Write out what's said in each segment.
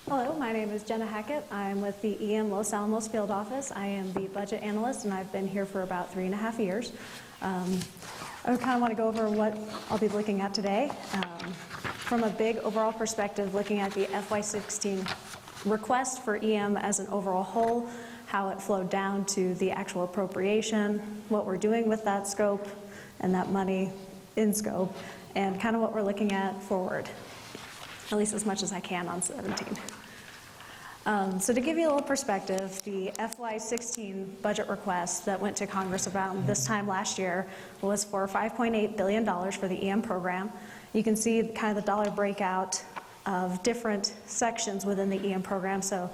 Hello, my name is Genna Hackett. I'm with the EM Los Alamos Field Office. I am the budget analyst, and I've been here for about 3.5 years. I kind of want to go over what I'll be looking at today. From a big overall perspective, looking at the FY16 request for EM as an overall whole, how it flowed down to the actual appropriation, what we're doing with that scope and that money in scope, and kind of what we're looking at forward, at least as much as I can on 17. So to give you a little perspective, the FY16 budget request that went to Congress around this time last year was for $5.8 billion for the EM program. You can see kind of the dollar breakout of different sections within the EM program. So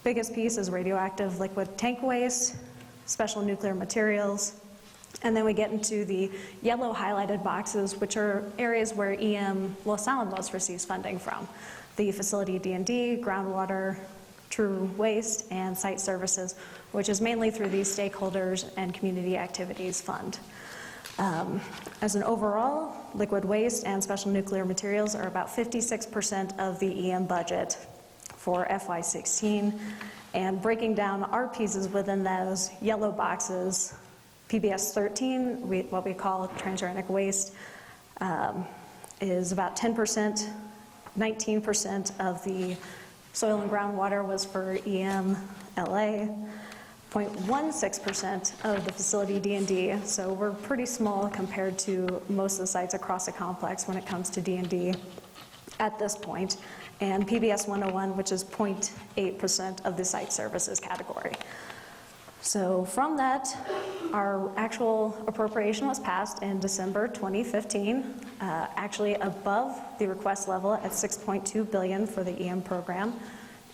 biggest piece is radioactive liquid tank waste, special nuclear materials, and then we get into the yellow highlighted boxes, which are areas where EM Los Alamos receives funding from. The facility D&D, groundwater, true waste, and site services, which is mainly through the stakeholders and community activities fund. As an overall, liquid waste and special nuclear materials are about 56% of the EM budget for FY16. And breaking down our pieces within those yellow boxes, PBS 13, what we call transuranic waste, is about 10%, 19% of the soil and groundwater was for EM LA, 0.16% of the facility D&D, so we're pretty small compared to most of the sites across the complex when it comes to D&D at this point, and PBS 101, which is 0.8% of the site services category. So from that, our actual appropriation was passed in December 2015, actually above the request level at $6.2 billion for the EM program.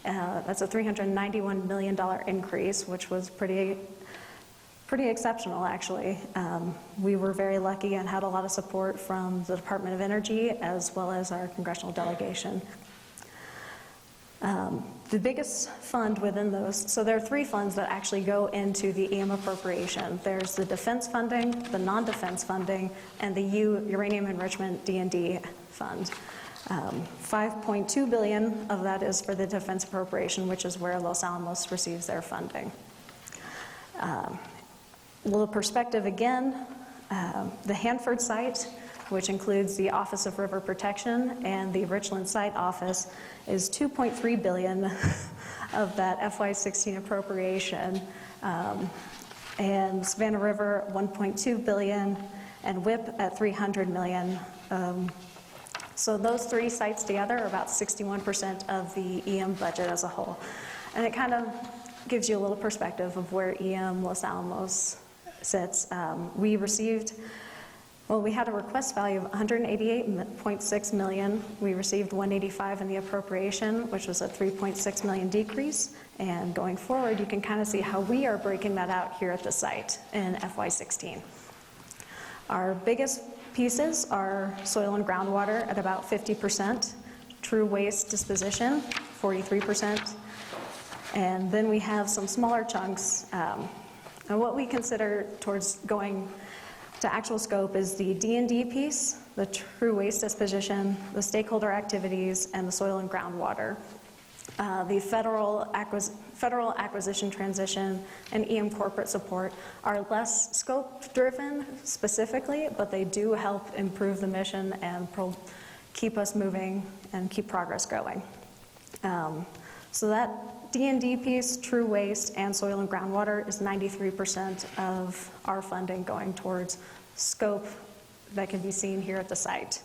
That's a $391 million increase, which was pretty exceptional, actually. We were very lucky and had a lot of support from the Department of Energy as well as our congressional delegation. The biggest fund within those, so there are 3 funds that actually go into the EM appropriation. There's the defense funding, the non-defense funding, and the uranium enrichment D&D fund. 5.2 billion of that is for the defense appropriation, which is where Los Alamos receives their funding. A little perspective again, the Hanford site, which includes the Office of River Protection and the Richland Site Office, is 2.3 billion of that FY16 appropriation. And Savannah River, 1.2 billion, and WIP at 300 million. So those 3 sites together are about 61% of the EM budget as a whole. And it kind of gives you a little perspective of where EM Los Alamos sits. We had a request value of $188.6 million. We received $185 in the appropriation, which was a $3.6 million decrease. And going forward, you can kind of see how we are breaking that out here at the site in FY16. Our biggest pieces are soil and groundwater at about 50%, true waste disposition, 43%, and then we have some smaller chunks. And what we consider towards going to actual scope is the D&D piece, the true waste disposition, the stakeholder activities, and the soil and groundwater. The federal acquisition transition and EM corporate support are less scope-driven specifically, but they do help improve the mission and keep us moving and keep progress going. So that D&D piece, true waste, and soil and groundwater is 93% of our funding going towards scope that can be seen here at the site.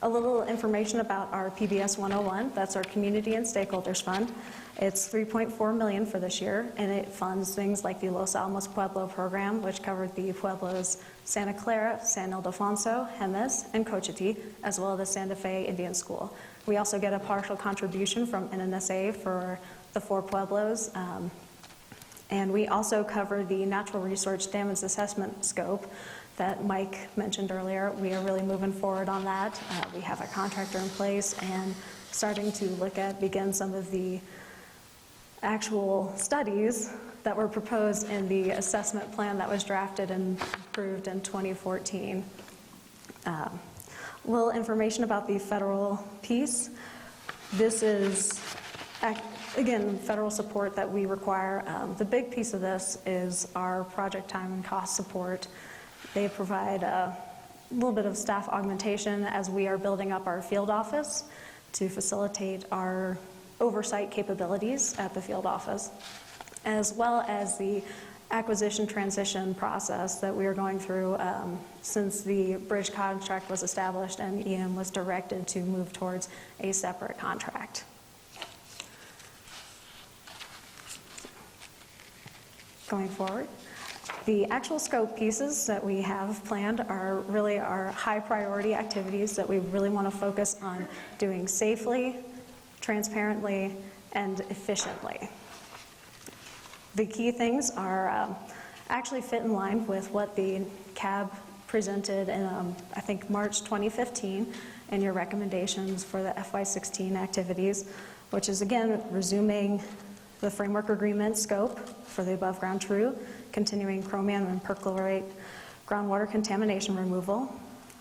A little information about our PBS 101, that's our Community and Stakeholders Fund. It's $3.4 million for this year, and it funds things like the Los Alamos Pueblo program, which covered the pueblos Santa Clara, San Ildefonso, Jemez, and Cochiti, as well as the Santa Fe Indian School. We also get a partial contribution from NNSA for the 4 pueblos, and we also cover the natural resource damage assessment scope that Mike mentioned earlier. We are really moving forward on that. We have a contractor in place and starting to begin some of the actual studies that were proposed in the assessment plan that was drafted and approved in 2014. Little information about the federal piece. This is, again, federal support that we require. The big piece of this is our project time and cost support. They provide a little bit of staff augmentation as we are building up our field office to facilitate our oversight capabilities at the field office, as well as the acquisition transition process that we are going through since the bridge contract was established and EM was directed to move towards a separate contract. Going forward, the actual scope pieces that we have planned are really our high priority activities that we really want to focus on doing safely, transparently, and efficiently. The key things are actually fit in line with what the CAB presented in, I think, March 2015, and your recommendations for the FY16 activities, which is, again, resuming the framework agreement scope for the above ground true, continuing chromium and perchlorate groundwater contamination removal,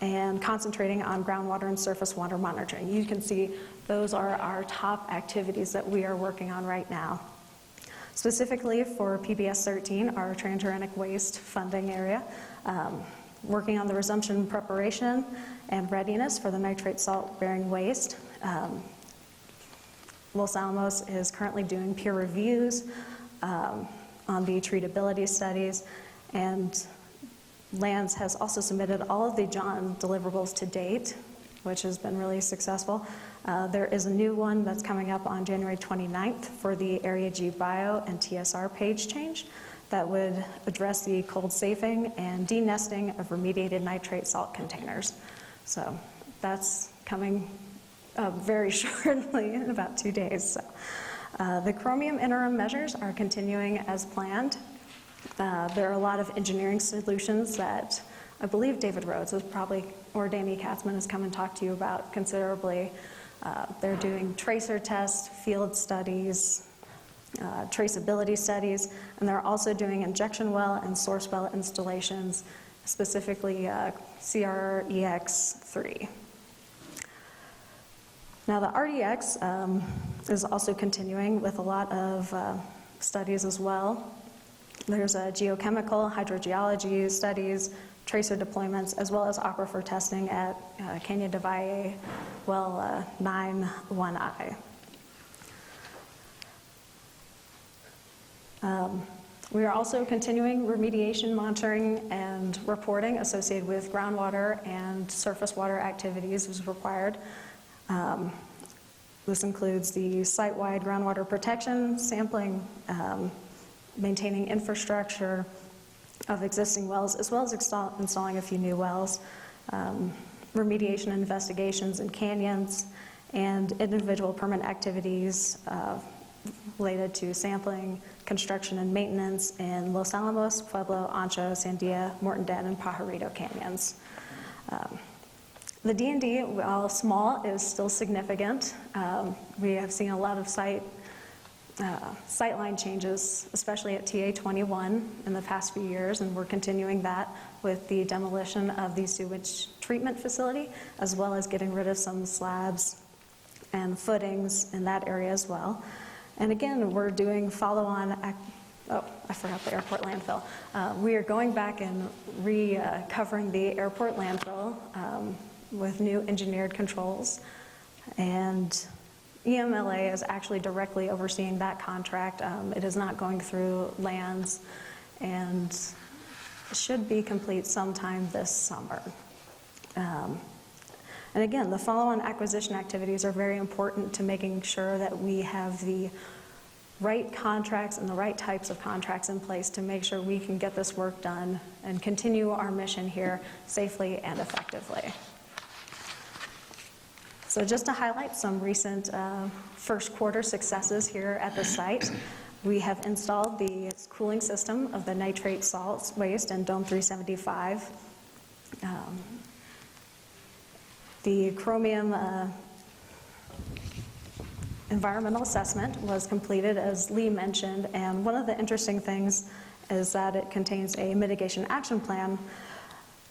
and concentrating on groundwater and surface water monitoring. You can see those are our top activities that we are working on right now. Specifically for PBS 13, our transuranic waste funding area, working on the resumption preparation and readiness for the nitrate salt bearing waste. Los Alamos is currently doing peer reviews on the treatability studies, and Lands has also submitted all of the John deliverables to date, which has been really successful. There is a new one that's coming up on January 29th for the Area G Bio and TSR page change that would address the cold safing and denesting of remediated nitrate salt containers. So that's coming very shortly, in about 2 days. So, the chromium interim measures are continuing as planned. There are a lot of engineering solutions that I believe David Rhodes is probably, or Danny Katzman has come and talked to you about considerably. They're doing tracer tests, field studies, traceability studies, and they're also doing injection well and source well installations, specifically CREX3. Now the RDX is also continuing with a lot of studies as well. There's a geochemical, hydrogeology studies, tracer deployments, as well as aquifer testing at Canyon de Valle well 9-1I. We are also continuing remediation monitoring and reporting associated with groundwater and surface water activities as required. This includes the site-wide groundwater protection, sampling, maintaining infrastructure of existing wells, as well as installing a few new wells, remediation investigations in canyons, and individual permit activities related to sampling, construction, and maintenance in Los Alamos, Pueblo, Ancho, Sandia, Morton-Den, and Pajarito canyons. The D&D, while small, is still significant. We have seen a lot of sightline changes, especially at TA21 in the past few years, and we're continuing that with the demolition of the sewage treatment facility, as well as getting rid of some slabs and footings in that area as well. And again, we're doing follow-on, oh, I forgot the airport landfill. We are going back and recovering the airport landfill with new engineered controls, and EMLA is actually directly overseeing that contract. It is not going through Lands, and should be complete sometime this summer. And again, the follow-on acquisition activities are very important to making sure that we have the right contracts and the right types of contracts in place to make sure we can get this work done and continue our mission here safely and effectively. So just to highlight some recent first quarter successes here at the site, we have installed the cooling system of the nitrate salts waste in Dome 375. The chromium environmental assessment was completed, as Lee mentioned, and one of the interesting things is that it contains a mitigation action plan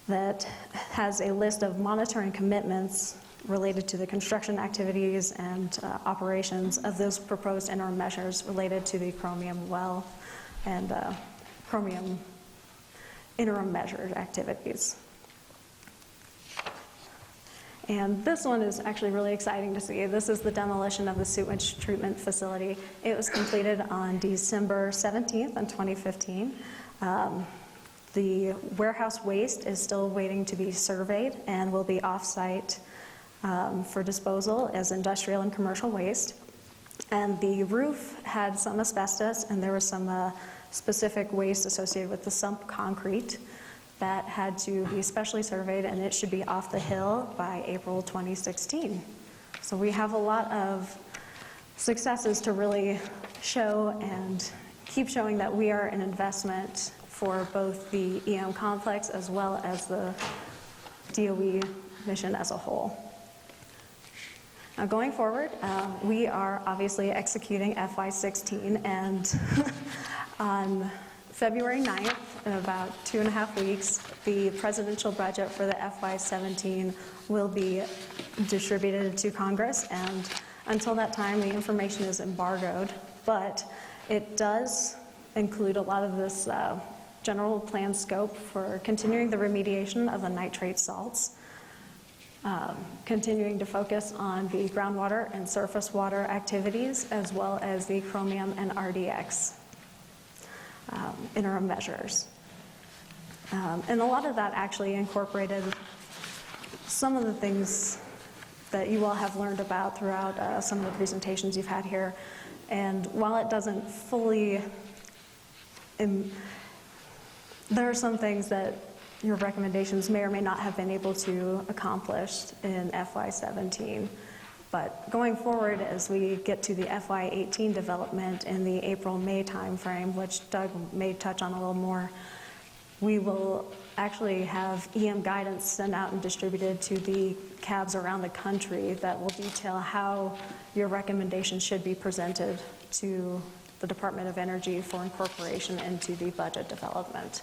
that has a list of monitoring commitments related to the construction activities and operations of those proposed interim measures related to the Chromium well and Chromium interim measured activities. And this one is actually really exciting to see. This is the demolition of the sewage treatment facility. It was completed on December 17th in 2015. The warehouse waste is still waiting to be surveyed and will be off-site for disposal as industrial and commercial waste. And the roof had some asbestos, and there was some specific waste associated with the sump concrete that had to be specially surveyed, and it should be off the hill by April 2016. So we have a lot of successes to really show and keep showing that we are an investment for both the EM complex as well as the DOE mission as a whole. Now going forward, we are obviously executing FY16, and on February 9th, in about 2.5 weeks, the presidential budget for the FY17 will be distributed to Congress, and until that time, the information is embargoed, but it does include a lot of this general plan scope for continuing the remediation of the nitrate salts, continuing to focus on the groundwater and surface water activities, as well as the Chromium and RDX interim measures. And a lot of that actually incorporated some of the things that you all have learned about throughout some of the presentations you've had here. And while it doesn't fully, there are some things that your recommendations may or may not have been able to accomplish in FY17. But going forward, as we get to the FY18 development in the April-May timeframe, which Doug may touch on a little more, we will actually have EM guidance sent out and distributed to the CABs around the country that will detail how your recommendations should be presented to the Department of Energy for incorporation into the budget development.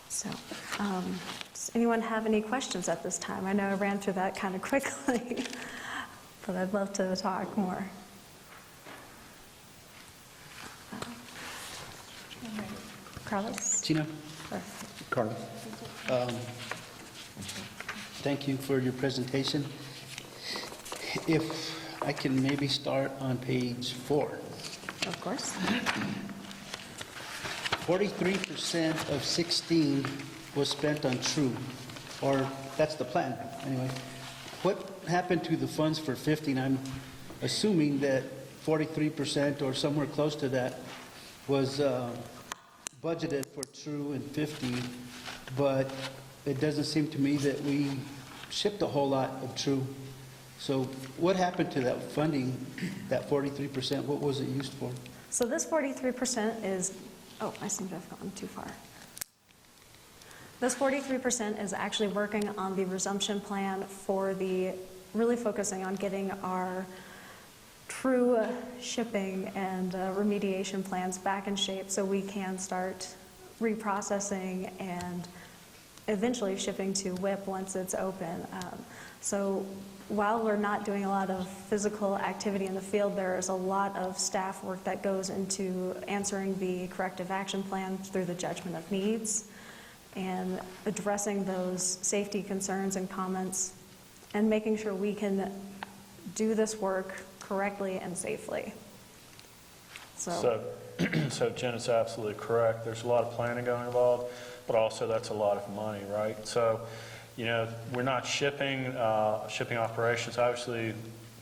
So, does anyone have any questions at this time? I know I ran through that kind of quickly, but I'd love to talk more. Carlos? Gina? Carlos. Thank you for your presentation. If I can maybe start on page 4. Of course. 43% of 16 was spent on TRUE, or that's the plan, anyway. What happened to the funds for 15? I'm assuming that 43% or somewhere close to that was budgeted for TRUE in 15, but it doesn't seem to me that we shipped a whole lot of TRUE. So what happened to that funding, that 43%? What was it used for? So this 43% is, oh, I seem to have gone too far. This 43% is actually working on the resumption plan for the, really focusing on getting our TRUE shipping and remediation plans back in shape so we can start reprocessing and eventually shipping to WIP once it's open. So while we're not doing a lot of physical activity in the field, there is a lot of staff work that goes into answering the corrective action plan through the judgment of needs and addressing those safety concerns and comments and making sure we can do this work correctly and safely. So Jenna's absolutely correct. There's a lot of planning going involved, but also that's a lot of money, right? So, you know, we're not shipping operations. Obviously,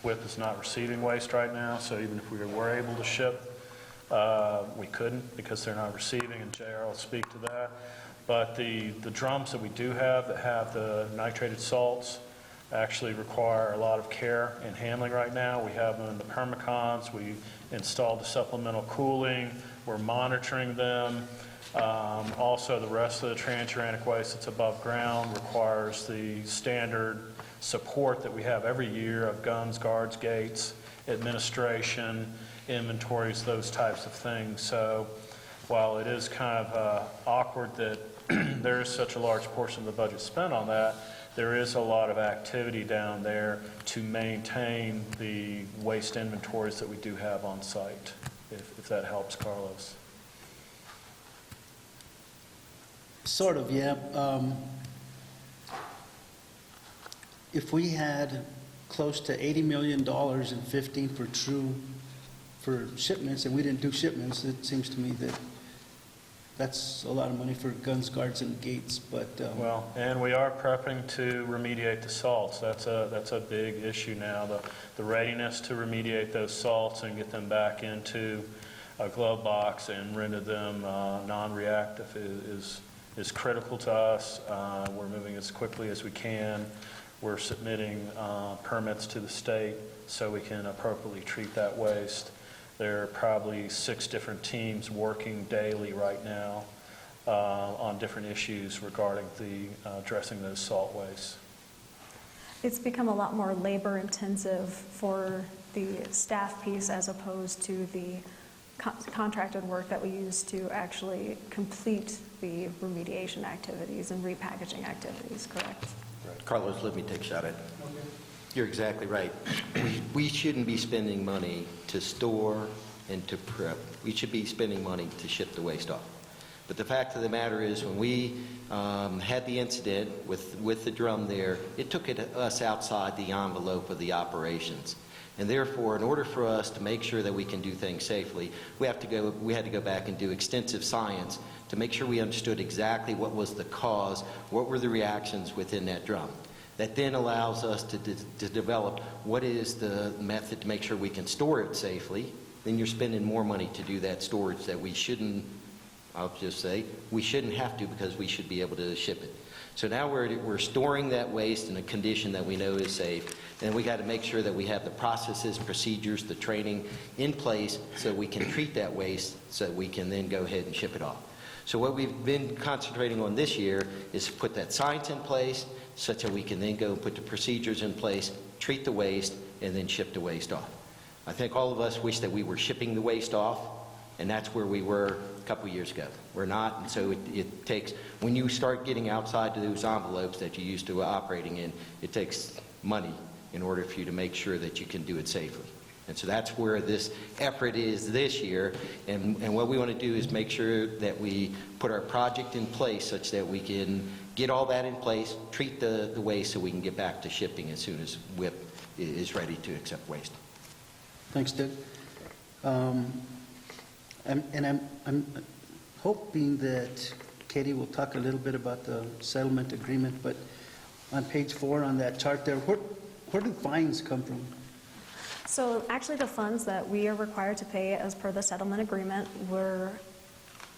WIP is not receiving waste right now, so even if we were able to ship, we couldn't because they're not receiving, and JR will speak to that. But the drums that we do have that have the nitrated salts actually require a lot of care and handling right now. We have them in the permacons. We installed the supplemental cooling. We're monitoring them. Also, the rest of the transuranic waste that's above ground requires the standard support that we have every year of guns, guards, gates, administration, inventories, those types of things. So while it is kind of awkward that there is such a large portion of the budget spent on that, there is a lot of activity down there to maintain the waste inventories that we do have on site, if that helps, Carlos. Sort of, yeah. If we had close to $80 million in 15 for true, for shipments, and we didn't do shipments, it seems to me that that's a lot of money for guns, guards, and gates, but... Well, and we are prepping to remediate the salts. That's a big issue now. The readiness to remediate those salts and get them back into a glove box and render them non-reactive is critical to us. We're moving as quickly as we can. We're submitting permits to the state so we can appropriately treat that waste. There are probably 6 different teams working daily right now on different issues regarding addressing those salt wastes. It's become a lot more labor intensive for the staff piece as opposed to the contracted work that we use to actually complete the remediation activities and repackaging activities, correct? Carlos, let me take a shot at it. You're exactly right. We shouldn't be spending money to store and to prep. We should be spending money to ship the waste off. But the fact of the matter is, when we had the incident with the drum there, it took us outside the envelope of the operations. And therefore, in order for us to make sure that we can do things safely, we had to go back and do extensive science to make sure we understood exactly what was the cause, what were the reactions within that drum. That then allows us to develop what is the method to make sure we can store it safely. Then you're spending more money to do that storage that we shouldn't, I'll just say, we shouldn't have to, because we should be able to ship it. So now we're storing that waste in a condition that we know is safe, and we got to make sure that we have the processes, procedures, the training in place so we can treat that waste so we can then go ahead and ship it off. So what we've been concentrating on this year is to put that science in place such that we can then go and put the procedures in place, treat the waste, and then ship the waste off. I think all of us wish that we were shipping the waste off, and that's where we were a couple years ago. We're not, and so it takes, when you start getting outside to those envelopes that you're used to operating in, it takes money in order for you to make sure that you can do it safely. And so that's where this effort is this year, and what we want to do is make sure that we put our project in place such that we can get all that in place, treat the waste so we can get back to shipping as soon as WIP is ready to accept waste. Thanks, Dick. I'm hoping that Katie will talk a little bit about the settlement agreement, but on page 4 on that chart there, where do fines come from? So actually the funds that we are required to pay as per the settlement agreement were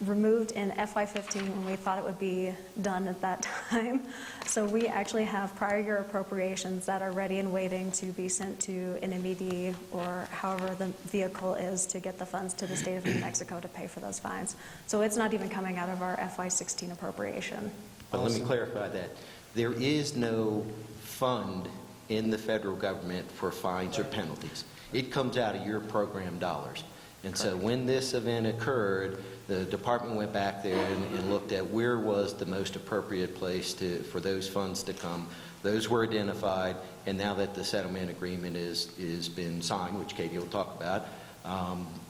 removed in FY15 when we thought it would be done at that time. So we actually have prior year appropriations that are ready and waiting to be sent to NNMCAB or however the vehicle is to get the funds to the state of New Mexico to pay for those fines. So it's not even coming out of our FY16 appropriation. But let me clarify that. There is no fund in the federal government for fines or penalties. It comes out of your program dollars. And so when this event occurred, the department went back there and looked at where was the most appropriate place for those funds to come. Those were identified, and now that the settlement agreement is been signed, which Katie will talk about,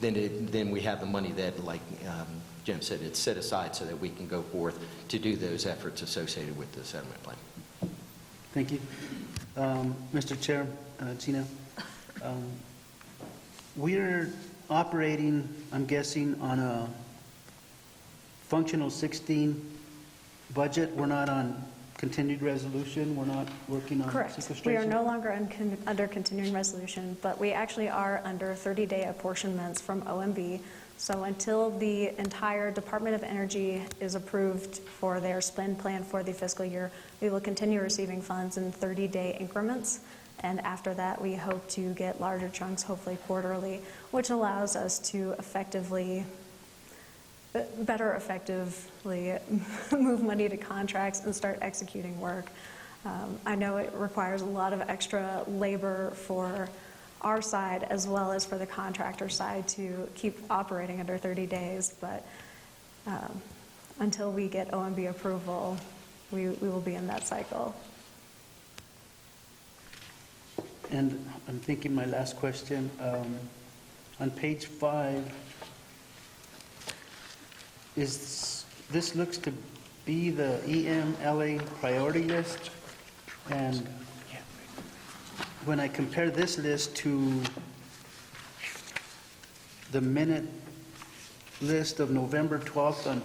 then we have the money that, like Jim said, it's set aside so that we can go forth to do those efforts associated with the settlement plan. Thank you. Mr. Chair, Gina, we're operating, I'm guessing, on a functional 16 budget. We're not on continued resolution. We're not working on Correct. sequestration. We are no longer under continuing resolution, but we actually are under 30-day apportionments from OMB. So until the entire Department of Energy is approved for their spend plan for the fiscal year, we will continue receiving funds in 30-day increments. And after that, we hope to get larger chunks, hopefully quarterly, which allows us to better effectively move money to contracts and start executing work. I know it requires a lot of extra labor for our side as well as for the contractor side to keep operating under 30 days, but until we get OMB approval, we will be in that cycle. And I'm thinking my last question, on page 5, this looks to be the EMLA priority list, and when I compare this list to the minute list of November 12th on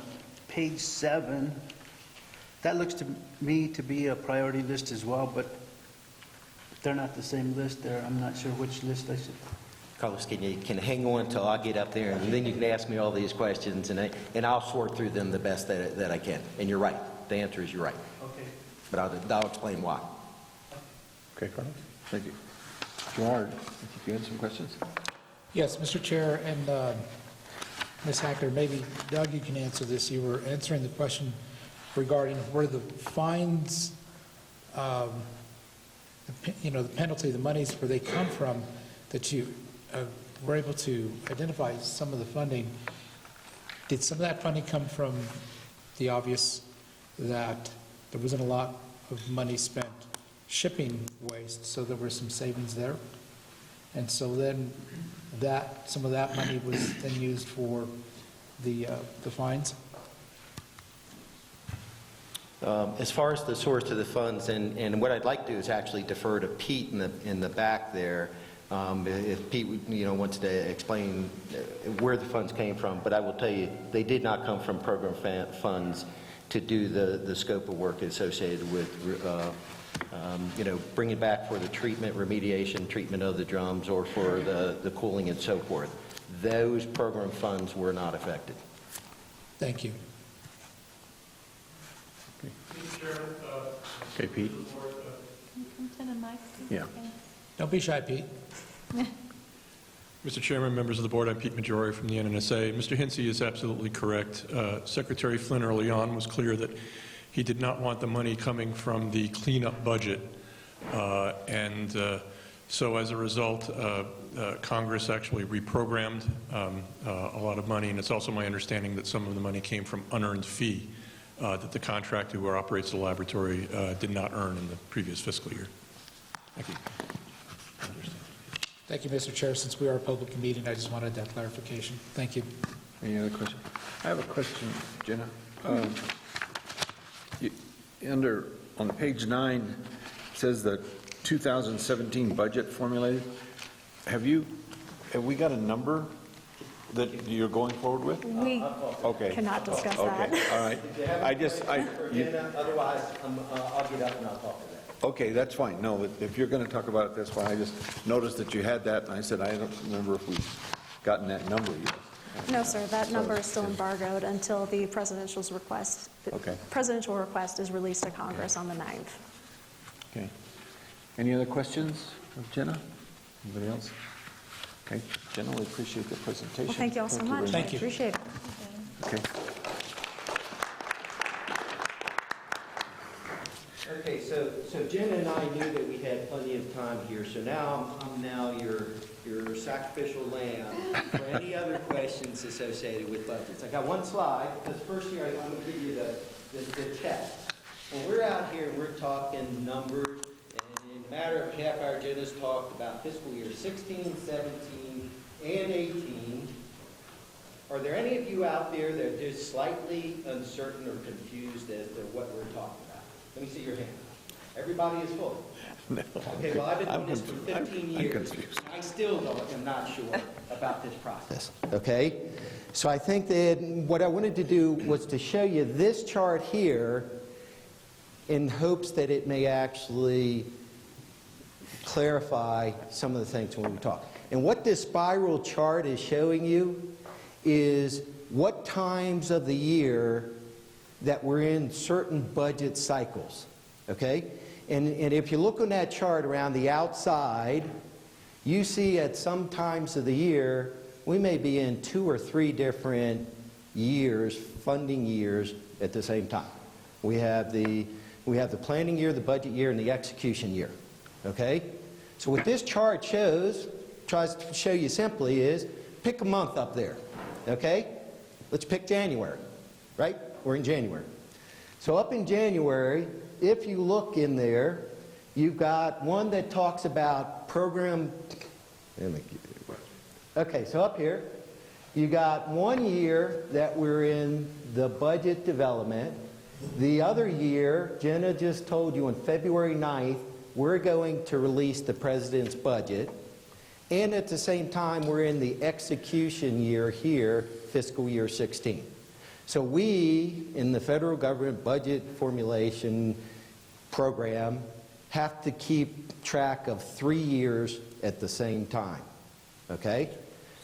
page 7, that looks to me to be a priority list as well, but they're not the same list there. I'm not sure which list I should. Carlos, can you hang on until I get up there, and then you can ask me all these questions, and I'll sort through them the best that I can. And you're right. The answer is you're right. Okay. But I'll explain why. Okay, Carlos. Thank you. Gerard, I think you had some questions? Yes, Mr. Chair, and Ms. Hackett, maybe Doug, you can answer this. You were answering the question regarding where the fines, the penalty, the monies, where they come from, that you were able to identify some of the funding. Did some of that funding come from the obvious that there wasn't a lot of money spent shipping waste, so there were some savings there? And so then some of that money was then used for the fines? As far as the source of the funds, and what I'd like to do is actually defer to Pete in the back there, if Pete wants to explain where the funds came from. But I will tell you, they did not come from program funds to do the scope of work associated with bringing back for the remediation treatment of the drums, or for the cooling and so forth. Those program funds were not affected. Thank you. Okay, Pete? Yeah. Don't be shy, Pete. Mr. Chairman, members of the board, I'm Pete Majori from the NNSA. Mr. Hintze is absolutely correct. Secretary Flynn early on was clear that he did not want the money coming from the cleanup budget. So as a result, Congress actually reprogrammed a lot of money, and it's also my understanding that some of the money came from unearned fee that the contractor who operates the laboratory did not earn in the previous fiscal year. Thank you. Thank you, Mr. Chair. Since we are a public meeting, I just wanted that clarification. Thank you. Any other questions? I have a question, Jenna. On page 9, it says the 2017 budget formulated. Have we got a number that you're going forward with? We Okay. cannot discuss that. Okay, all right. Otherwise, I'll get up and I'll talk to that. Okay, that's fine. No, if you're going to talk about it, that's fine. I just noticed that you had that, and I said, I don't remember if we've gotten that number yet. No, sir, that number is still embargoed until the presidential request is released to Congress on the 9th. Okay. Any other questions of Jenna? Anybody else? Okay, Jenna, we appreciate the presentation. Well, thank you all so very much. Thank you. Appreciate it. Okay. Okay, so Jen and I knew that we had plenty of time here, so now I'm now your sacrificial lamb for any other questions associated with budgets. I got one slide, because first here I'm going to give you the text. When we're out here and we're talking numbers, and in a matter of half hour, Jen has talked about fiscal year 16, 17, and 18. Are there any of you out there that are just slightly uncertain or confused as to what we're talking about? Let me see your hand. Everybody is full. No, Okay, well, I've been doing this for 15 I'm years. confused. I still am not sure about this process. Okay? So I think that what I wanted to do was to show you this chart here in hopes that it may actually clarify some of the things when we talk. And what this spiral chart is showing you is what times of the year that we're in certain budget cycles, okay? And if you look on that chart around the outside, you see at some times of the year, we may be in 2 or 3 different years, funding years at the same time. We have the planning year, the budget year, and the execution year, okay? So what this chart tries to show you simply is, pick a month up there, okay? Let's pick January, right? We're in January. So up in January, if you look in there, You've got one that talks about program, okay, so up here, you got 1 year that we're in the budget development. The other year, Genna just told you on February 9th, we're going to release the president's budget. And at the same time, we're in the execution year here, fiscal year 16. So we, in the federal government budget formulation program, have to keep track of 3 years at the same time, okay?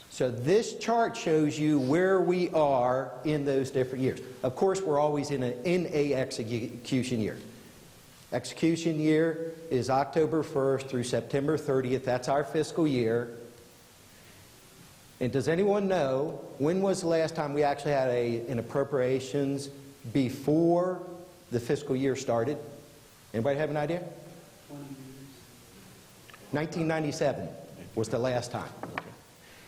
So this chart shows you where we are in those different years. Of course, we're always in a execution year. Execution year is October 1st through September 30th. That's our fiscal year. And does anyone know when was the last time we actually had an appropriations before the fiscal year started? Anybody have an idea? 1997 was the last time.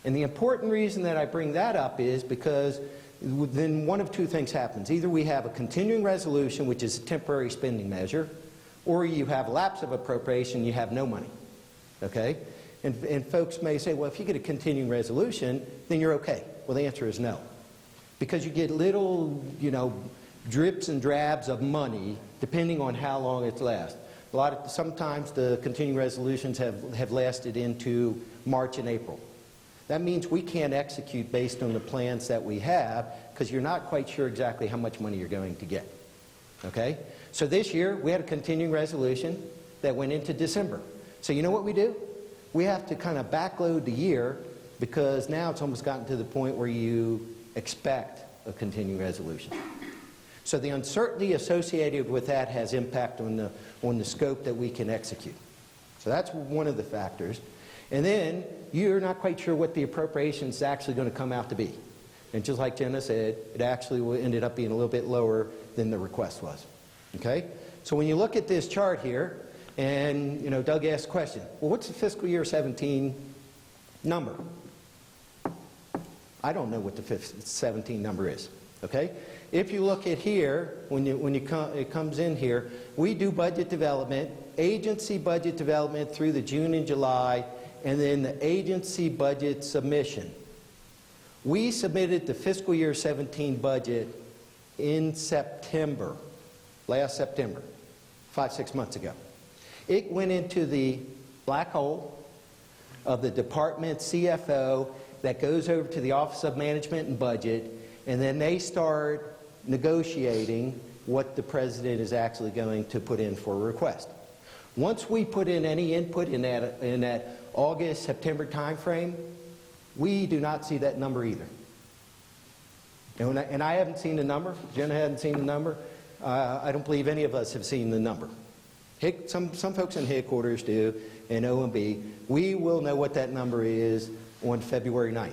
And the important reason that I bring that up is because then one of two things happens. Either we have a continuing resolution, which is a temporary spending measure, or you have a lapse of appropriation, you have no money. Okay? And folks may say, well, if you get a continuing resolution, then you're okay. Well, the answer is no. Because you get little, drips and drabs of money depending on how long it lasts. Sometimes the continuing resolutions have lasted into March and April. That means we can't execute based on the plans that we have because you're not quite sure exactly how much money you're going to get. Okay? So this year, we had a continuing resolution that went into December. So you know what we do? We have to kind of backload the year because now it's almost gotten to the point where you expect a continuing resolution. So the uncertainty associated with that has impact on the scope that we can execute. So that's one of the factors. And then you're not quite sure what the appropriations is actually going to come out to be. And just like Genna said, it actually ended up being a little bit lower than the request was. Okay? So when you look at this chart here, and Doug asked the question, well, what's the fiscal year 17 number? I don't know what the 17 number is. Okay? If you look at here, it comes in here, we do budget development, agency budget development through the June and July, and then the agency budget submission. We submitted the fiscal year 17 budget in September, last September, 5-6 months ago. It went into the black hole of the department CFO that goes over to the Office of Management and Budget, and then they start negotiating what the president is actually going to put in for a request. Once we put in any input in that August, September time frame, we do not see that number either. And I haven't seen the number. Genna hadn't seen the number. I don't believe any of us have seen the number. Some folks in headquarters do, and OMB. We will know what that number is on February 9th.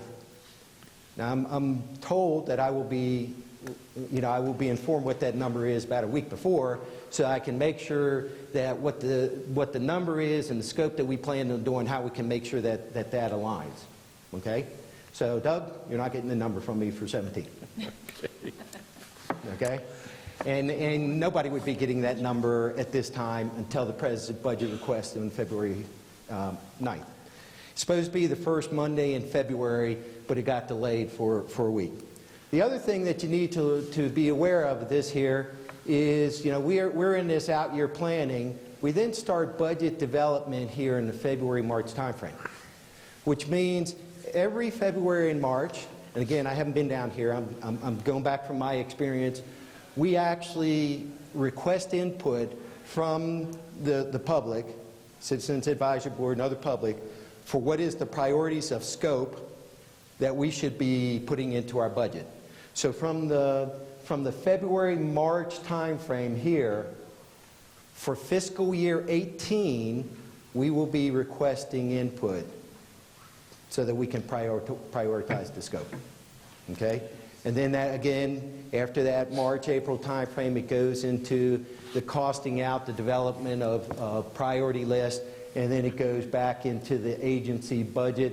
Now, I'm told that I will be informed what that number is about a week before, so I can make sure that what the number is and the scope that we plan on doing, how we can make sure that aligns. Okay? So, Doug, you're not getting the number from me for 17. Okay? And nobody would be getting that number at this time until the president's budget request on February 9th. It's supposed to be the first Monday in February, but it got delayed for a week. The other thing that you need to be aware of this here is, we're in this out-year planning. We then start budget development here in the February-March timeframe, which means every February and March, and again, I haven't been down here. I'm going back from my experience. We actually request input from the public, Citizens Advisory Board and other public, for what is the priorities of scope that we should be putting into our budget. So from the February-March timeframe here, for fiscal year 18, we will be requesting input so that we can prioritize the scope. Okay? And then that, again, after that March-April timeframe, it goes into the costing out, the development of priority list, and then it goes back into the agency budget,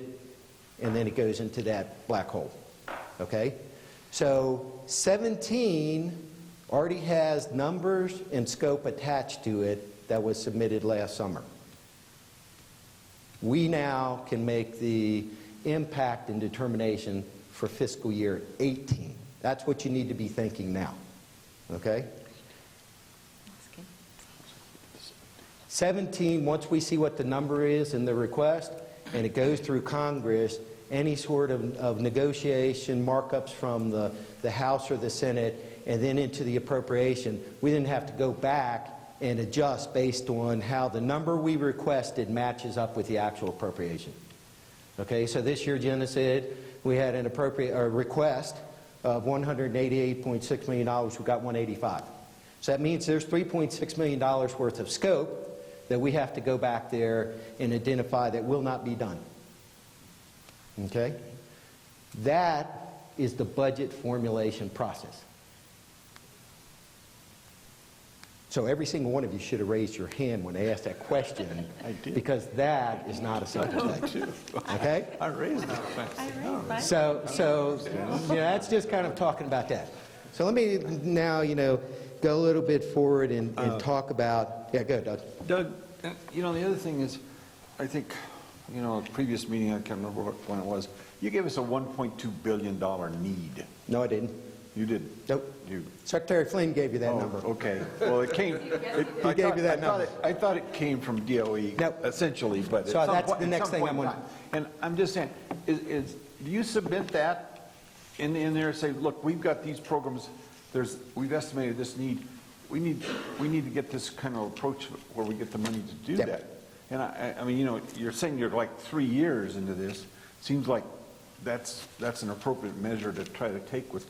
and then it goes into that black hole. Okay? So 17 already has numbers and scope attached to it that was submitted last summer. We now can make the impact and determination for fiscal year 18. That's what you need to be thinking now, okay? 17, once we see what the number is in the request, and it goes through Congress, any sort of negotiation, markups from the House or the Senate, and then into the appropriation, we then have to go back and adjust based on how the number we requested matches up with the actual appropriation. Okay, so this year, Genna said, we had an request of $188.6 million. We got $185. So that means there's $3.6 million worth of scope that we have to go back there and identify that will not be done. Okay? That is the budget formulation process. So every single one of you should have raised your hand when they asked that question, because that is not a simple thing. Okay? I raised that. So that's just kind of talking about that. So let me now, go a little bit forward and talk about, yeah, go ahead, Doug. Doug, the other thing is, I think, a previous meeting, I can't remember when it was, you gave us a $1.2 billion need. No, I didn't. You did? Nope. You. Secretary Flynn gave you that number. Okay. Well, it came. He gave you that number. I thought it came from DOE, Nope. essentially, but So at some that's point, the next thing I'm going gonna- And I'm just saying, do you submit that in there and say, look, we've got these programs, we've estimated this need, we need to get this kind of approach where we get the money to do Yep. that. And I mean, you're saying you're like 3 years into this. Seems like that's an appropriate measure to try to take with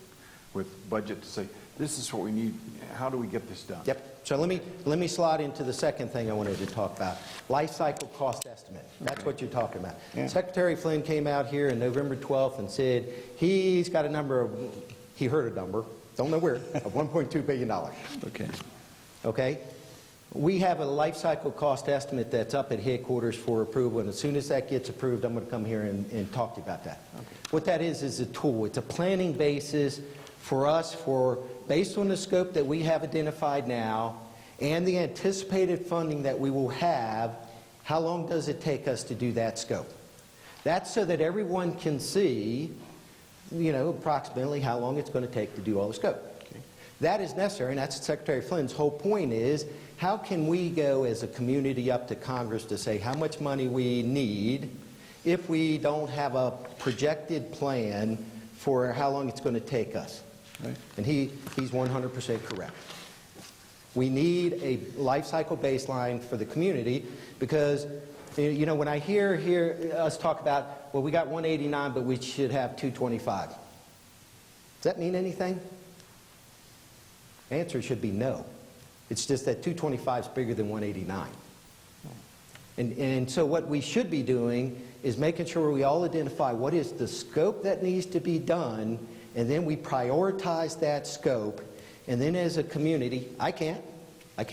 budget, to say, this is what we need, how do we get this done? Yep. So let me slide into the second thing I wanted to talk about. Life cycle cost estimate. That's what you're talking about. Yeah. Secretary Flynn came out here on November 12th and said he's got a number he heard a number, don't know where, of $1.2 billion. Okay. Okay? We have a life cycle cost estimate that's up at headquarters for approval, and as soon as that gets approved, I'm going to come here and talk to you about that. Okay. What that is a tool. It's a planning basis for us based on the scope that we have identified now and the anticipated funding that we will have, how long does it take us to do that scope? That's so that everyone can see, approximately how long it's going to take to do all the scope. Okay. That is necessary, and that's Secretary Flynn's whole point is, how can we go as a community up to Congress to say how much money we need if we don't have a projected plan for how long it's going to take us? Right. And he's 100% correct. We need a life cycle baseline for the community because, when I hear us talk about, well, we got 189, but we should have 225. Does that mean anything? The answer should be no. It's just that 225 is bigger than 189. And so what we should be doing is making sure we all identify what is the scope that needs to be done, and then we prioritize that scope. And then as a community, I can't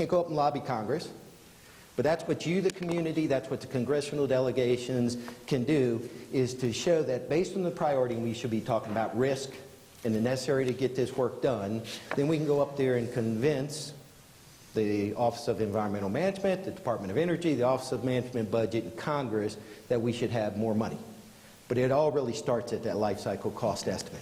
go up and lobby Congress, but that's what you, the community, that's what the congressional delegations can do, is to show that based on the priority, we should be talking about risk and the necessary to get this work done. Then we can go up there and convince the Office of Environmental Management, the Department of Energy, the Office of Management Budget, and Congress that we should have more money. But it all really starts at that life cycle cost estimate.